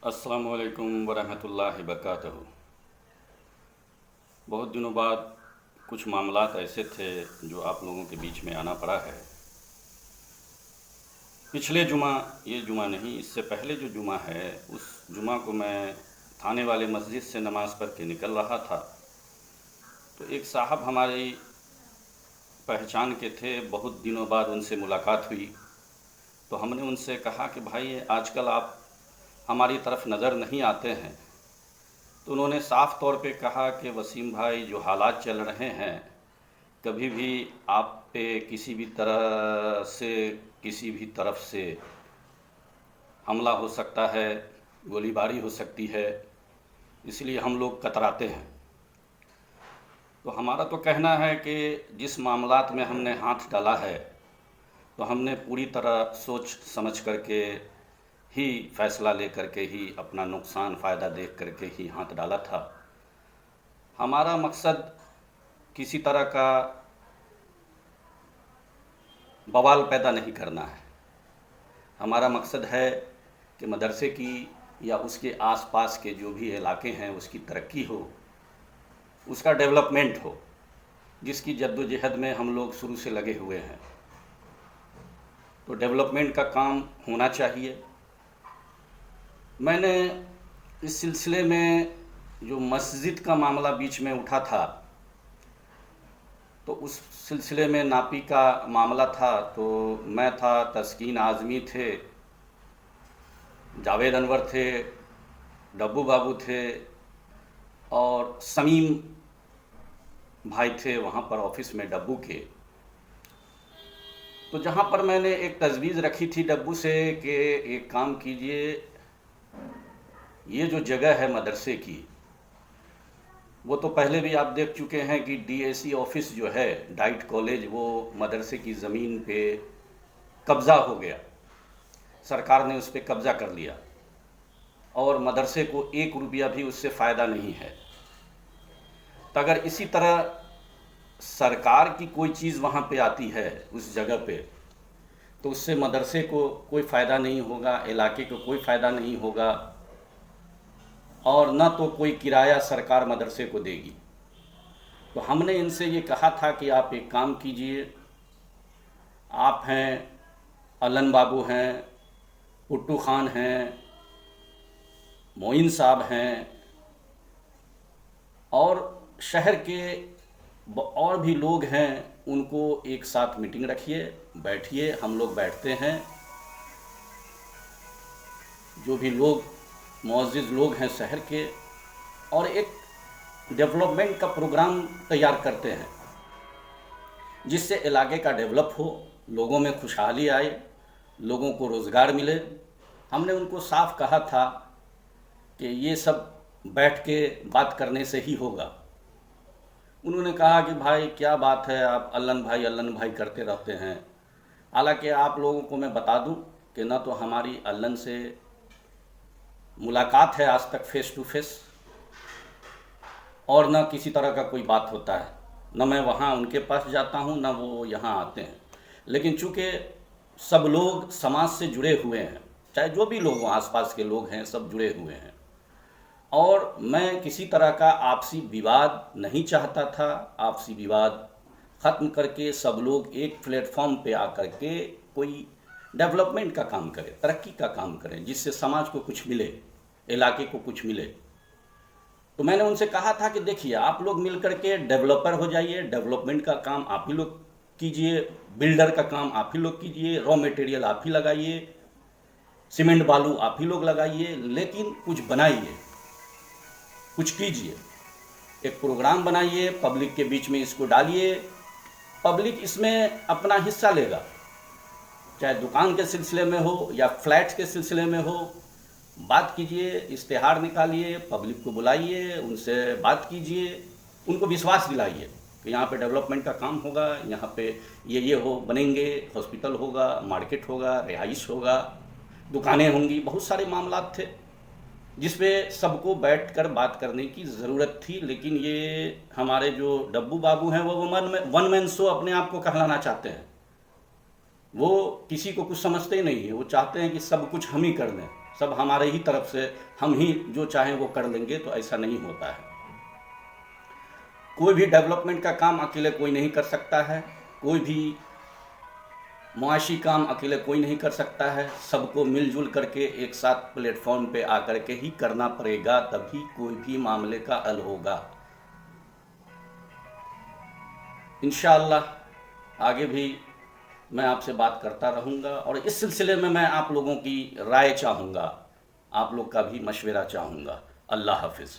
अस्सलामुअलैकुम वरहमतुल्लाहि वबरकातुहू। बहुत दिनों बाद कुछ मामलात ऐसे थे जो आप लोगों के बीच में आना पड़ा है। पिछले जुमा, ये जुमा नहीं, इससे पहले जो जुमा है उस जुमा को मैं थाने वाले मस्जिद से नमाज़ पढ़ के निकल रहा था तो एक साहब हमारी पहचान के थे। बहुत दिनों बाद उनसे मुलाकात हुई तो हमने उनसे कहा कि भाई आजकल आप हमारी तरफ नज़र नहीं आते हैं। तो उन्होंने साफ़ तौर पे कहा कि वसीम भाई, जो हालात चल रहे हैं, कभी भी आप पे किसी भी तरह से, किसी भी तरफ से हमला हो सकता है, गोलीबारी हो सकती है, इसलिए हम लोग कतराते हैं। तो हमारा तो कहना है कि जिस मामलात में हमने हाथ डाला है तो हमने पूरी तरह सोच समझ करके ही फ़ैसला ले करके ही, अपना नुकसान फ़ायदा देख करके ही हाथ डाला था। हमारा मकसद किसी तरह का बवाल पैदा नहीं करना है। हमारा मकसद है कि मदरसे की या उसके आसपास के जो भी इलाके हैं उसकी तरक्की हो, उसका डेवलपमेंट हो, जिसकी जद्दोजहद में हम लोग शुरू से लगे हुए हैं। तो डेवलपमेंट का काम होना चाहिए। मैंने इस सिलसिले में जो मस्जिद का मामला बीच में उठा था तो उस सिलसिले में नापी का मामला था। तो मैं था, तस्कीन आज़मी थे, जावेद अनवर थे, डब्बू बाबू थे और समीम भाई थे वहाँ पर ऑफिस में डब्बू के। तो जहाँ पर मैंने एक तजवीज़ रखी थी डब्बू से कि एक काम कीजिए, ये जो जगह है मदरसे की, वो तो पहले भी आप देख चुके हैं कि डीएसी ऑफिस जो है, डाइट कॉलेज, वो मदरसे की ज़मीन पे कब्ज़ा हो गया। सरकार ने उस पर कब्ज़ा कर लिया और मदरसे को 1 रुपया भी उससे फ़ायदा नहीं है। तो अगर इसी तरह सरकार की कोई चीज़ वहाँ पे आती है उस जगह पे, तो उससे मदरसे को कोई फ़ायदा नहीं होगा, इलाके को कोई फ़ायदा नहीं होगा और न तो कोई किराया सरकार मदरसे को देगी। तो हमने इनसे ये कहा था कि आप एक काम कीजिए, आप हैं, अलन बाबू हैं, पुट्टू खान हैं, मोइन साहब हैं और शहर के और भी लोग हैं, उनको एक साथ मीटिंग रखिए, बैठिए, हम लोग बैठते हैं। जो भी लोग मुअज़्ज़िज़ लोग हैं शहर के, और एक डेवलपमेंट का प्रोग्राम तैयार करते हैं जिससे इलाके का डेवलप हो, लोगों में खुशहाली आए, लोगों को रोज़गार मिले। हमने उनको साफ कहा था कि ये सब बैठ के बात करने से ही होगा। उन्होंने कहा कि भाई क्या बात है, आप अल्लन भाई करते रहते हैं। हालांकि आप लोगों को मैं बता दूं कि न तो हमारी अल्लन से मुलाकात है आज तक फेस टू फेस, और न किसी तरह का कोई बात होता है, न मैं वहाँ उनके पास जाता हूँ, न वो यहाँ आते हैं। लेकिन चूँकि सब लोग समाज से जुड़े हुए हैं, चाहे जो भी लोग आसपास के लोग हैं, सब जुड़े हुए हैं, और मैं किसी तरह का आपसी विवाद नहीं चाहता था। आपसी विवाद ख़त्म करके सब लोग एक प्लेटफॉर्म पे आकर के कोई डेवलपमेंट का काम करें, तरक्की का काम करें, जिससे समाज को कुछ मिले, इलाके को कुछ मिले। तो मैंने उनसे कहा था कि देखिए, आप लोग मिल करके डेवलपर हो जाइए, डेवलपमेंट का काम आप ही लोग कीजिए, बिल्डर का काम आप ही लोग कीजिए, रॉ मटेरियल आप ही लगाइए, सीमेंट बालू आप ही लोग लगाइए, लेकिन कुछ बनाइए, कुछ कीजिए, एक प्रोग्राम बनाइए, पब्लिक के बीच में इसको डालिए, पब्लिक इसमें अपना हिस्सा लेगा, चाहे दुकान के सिलसिले में हो या फ्लैट के सिलसिले में हो। बात कीजिए, इश्तेहार निकालिए, पब्लिक को बुलाइए, उनसे बात कीजिए, उनको विश्वास दिलाइए कि यहाँ पे डेवलपमेंट का काम होगा, यहाँ पे ये हो बनेंगे, हॉस्पिटल होगा, मार्केट होगा, रिहाइश होगा, दुकानें होंगी। बहुत सारे मामलात थे जिस पे सबको बैठकर बात करने की ज़रूरत थी। लेकिन ये हमारे जो डब्बू बाबू हैं, वो वन मैन शो अपने आप को कहलाना चाहते हैं। वो किसी को कुछ समझते ही नहीं है, वो चाहते हैं कि सब कुछ हम ही कर दें, सब हमारे ही तरफ से, हम ही जो चाहें वो कर लेंगे, तो ऐसा नहीं होता है। कोई भी डेवलपमेंट का काम अकेले कोई नहीं कर सकता है, कोई भी मुआशी काम अकेले कोई नहीं कर सकता है। सबको मिलजुल करके एक साथ प्लेटफॉर्म पे आकर के ही करना पड़ेगा, तभी कोई भी मामले का हल होगा। इंशाअल्लाह आगे भी मैं आपसे बात करता रहूँगा, और इस सिलसिले में मैं आप लोगों की राय चाहूँगा, आप लोग का भी मशवरा चाहूँगा। अल्लाह हाफिज़।